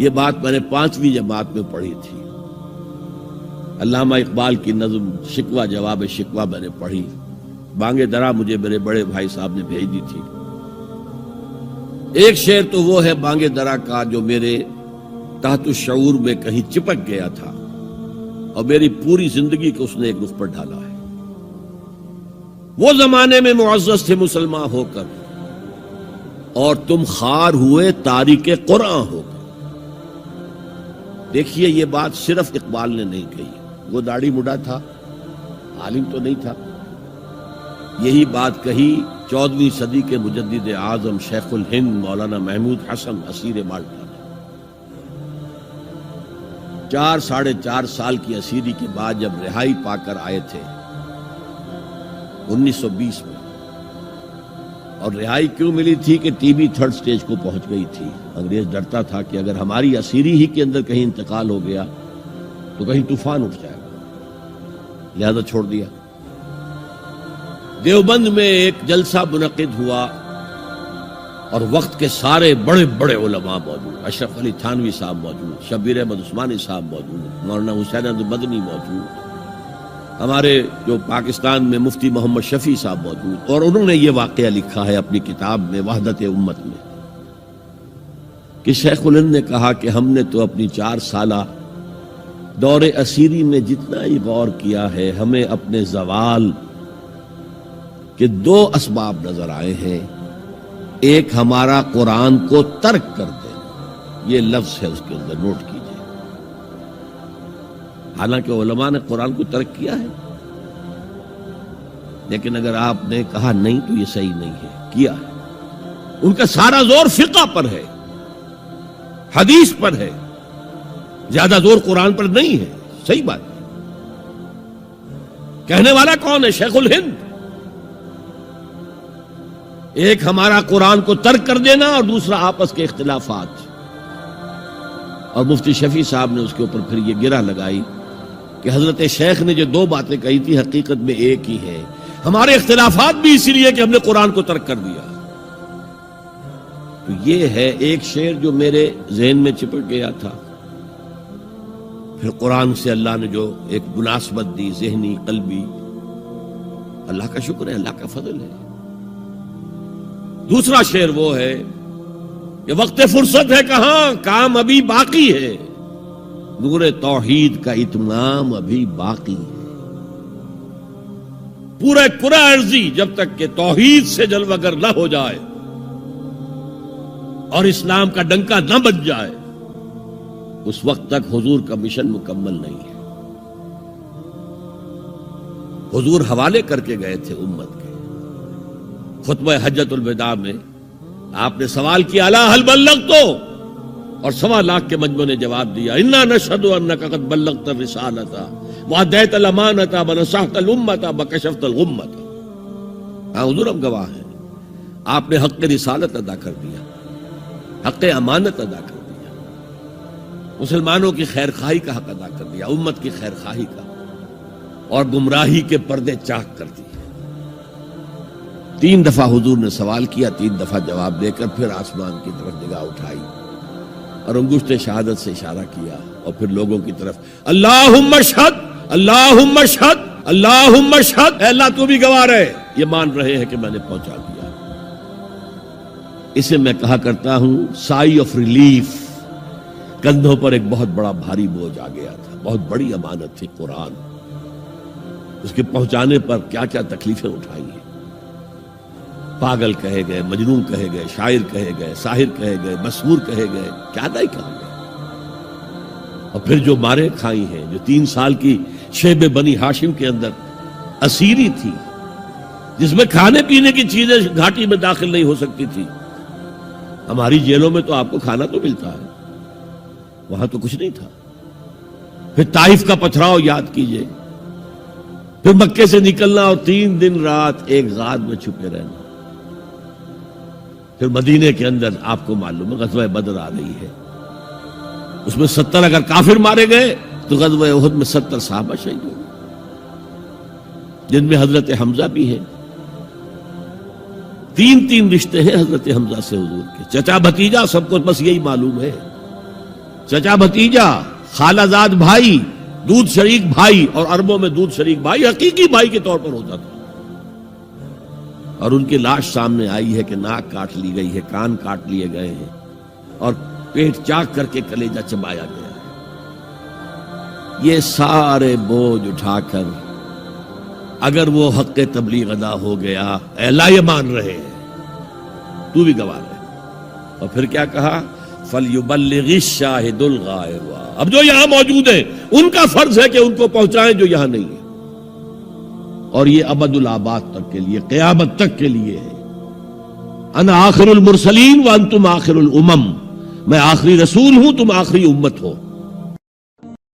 یہ بات میں نے 5ویں جماعت میں پڑھی تھی. علامہ اقبال کی نظم شکوہ جواب شکوہ میں نے پڑھی. بانگ درا مجھے میرے بڑے بھائی صاحب نے بھیج دی تھی. ایک شعر تو وہ ہے بانگ درا کا جو میرے تحت الشعور میں کہیں چپک گیا تھا اور میری پوری زندگی کو اس نے ایک رخ پر ڈالا ہے. وہ زمانے میں معزز تھے مسلمان ہو کر اور تم خار ہوئے تاریک قرآن ہو کر. دیکھیے یہ بات صرف اقبال نے نہیں کہی. وہ داڑھی مڈا تھا, عالم تو نہیں تھا. یہی بات کہی 14ویں صدی کے مجدد اعظم شیخ الہند مولانا محمود حسن اسیر مالٹا نے. 4 سال کی اسیری کے بعد جب رہائی پا کر آئے تھے 1920 میں, اور رہائی کیوں ملی تھی کہ ٹی بی 3rd سٹیج کو پہنچ گئی تھی. انگریز ڈرتا تھا کہ اگر ہماری اسیری ہی کے اندر کہیں انتقال ہو گیا تو کہیں طوفان اٹھ جائے گا, لہذا چھوڑ دیا. دیوبند میں ایک جلسہ منعقد ہوا اور وقت کے سارے بڑے بڑے علماء موجود. اشرف علی تھانوی صاحب موجود, شبیر احمد عثمانی صاحب موجود, مولانا حسین احمد مدنی موجود, ہمارے جو پاکستان میں مفتی محمد شفیع صاحب موجود. اور انہوں نے یہ واقعہ لکھا ہے اپنی کتاب میں وحدت امت میں کہ شیخ الہند نے کہا کہ ہم نے تو اپنی 4 سالہ دور اسیری میں جتنا ہی غور کیا ہے, ہمیں اپنے زوال کے 2 اسباب نظر آئے ہیں. ایک ہمارا قرآن کو ترک کر دینا, یہ لفظ ہے اس کے اندر, نوٹ کیجئے. حالانکہ علماء نے قرآن کو ترک کیا ہے, لیکن اگر آپ نے کہا نہیں تو یہ صحیح نہیں ہے, کیا ہے. ان کا سارا زور فقہ پر ہے, حدیث پر ہے, زیادہ زور قرآن پر نہیں ہے. صحیح بات. کہنے والا کون ہے؟ شیخ الہند. ایک ہمارا قرآن کو ترک کر دینا اور دوسرا آپس کے اختلافات. اور مفتی شفیع صاحب نے اس کے اوپر پھر یہ گرہ لگائی کہ حضرت شیخ نے جو 2 باتیں کہی تھی حقیقت میں ایک ہی ہے. ہمارے اختلافات بھی اسی لیے کہ ہم نے قرآن کو ترک کر دیا. تو یہ ہے ایک شعر جو میرے ذہن میں چپک گیا تھا. پھر قرآن سے اللہ نے جو ایک مناسبت دی ذہنی قلبی, اللہ کا شکر ہے, اللہ کا فضل ہے. دوسرا شعر وہ ہے کہ وقت فرصت ہے کہاں, کام ابھی باقی ہے, نور توحید کا اتمام ابھی باقی ہے. پورے کرہ ارضی جب تک کہ توحید سے جلوگر نہ ہو جائے اور اسلام کا ڈنکا نہ بج جائے, اس وقت تک حضور کا مشن مکمل نہیں ہے. حضور حوالے کر کے گئے تھے امت کے. خطبہ حجۃ الوداع میں آپ نے سوال کیا الا هل بلغت, اور 1.25 لاکھ کے مجمع نے جواب دیا انا نشهد انك قد بلغت الرسالۃ واديت الامانۃ ونصحت الامۃ وكشفت الغمۃ. ہاں حضور ہم گواہ ہیں, آپ نے حق رسالت ادا کر دیا, حق امانت ادا کر دیا, مسلمانوں کی خیر خواہی کا حق ادا کر دیا, امت کی خیر خواہی کا, اور گمراہی کے پردے چاک کر دیے. 3 دفعہ حضور نے سوال کیا, 3 دفعہ جواب دے کر پھر آسمان کی طرف نگاہ اٹھائی اور انگشت شہادت سے اشارہ کیا اور پھر لوگوں کی طرف اللہم اشہد اللہم اشہد اللہم اشہد, اے اللہ تو بھی گواہ رہے, یہ مان رہے ہیں کہ میں نے پہنچا دیا. اسے میں کہا کرتا ہوں سائی آف ریلیف. کندھوں پر ایک بہت بڑا بھاری بوجھ آ گیا تھا, بہت بڑی امانت تھی قرآن. اس کے پہنچانے پر کیا کیا تکلیفیں اٹھائی ہیں. پاگل کہے گئے, مجنون کہے گئے, شاعر کہے گئے, ساحر کہے گئے, مسحور کہے گئے, کیا نہیں کہا گئے. اور پھر جو مارے کھائی ہیں, جو 3 سال کی شیب بنی ہاشم کے اندر اسیری تھی, جس میں کھانے پینے کی چیزیں گھاٹی میں داخل نہیں ہو سکتی تھی. ہماری جیلوں میں تو آپ کو کھانا تو ملتا ہے, وہاں تو کچھ نہیں تھا. پھر طائف کا پتھراؤ یاد کیجئے, پھر مکے سے نکلنا اور 3 دن رات ایک غار میں چھپے رہنا. پھر مدینے کے اندر آپ کو معلوم ہے غزوہ بدر آ رہی ہے, اس میں 70 اگر کافر مارے گئے تو غزوہ احد میں 70 صحابہ شہید ہوئے, جن میں حضرت حمزہ بھی ہیں. 3 رشتے ہیں حضرت حمزہ سے حضور کے, چچا بھتیجا, سب کو بس یہی معلوم ہے. چچا بھتیجا، خالہ زاد بھائی، دودھ شریک بھائی، اور عربوں میں دودھ شریک بھائی حقیقی بھائی کے طور پر ہوتا تھا. اور ان کی لاش سامنے آئی ہے کہ ناک کاٹ لی گئی ہے، کان کاٹ لیے گئے ہیں، اور پیٹ چاک کر کے کلیجہ چبایا گیا ہے. یہ سارے بوجھ اٹھا کر اگر وہ حق تبلیغ ادا ہو گیا، اے اللہ یہ مان رہے ہیں، تو بھی گواہ رہے. اور پھر کیا کہا؟ فَلْيُبَلِّغِ الشَّاهِدُ الْغَائِبَ. اب جو یہاں موجود ہیں ان کا فرض ہے کہ ان کو پہنچائیں جو یہاں نہیں ہے. اور یہ ابد الآباد تک کے لیے، قیامت تک کے لیے ہے. انا آخر المرسلین وانتم آخر الامم. میں آخری رسول ہوں، تم آخری امت ہو.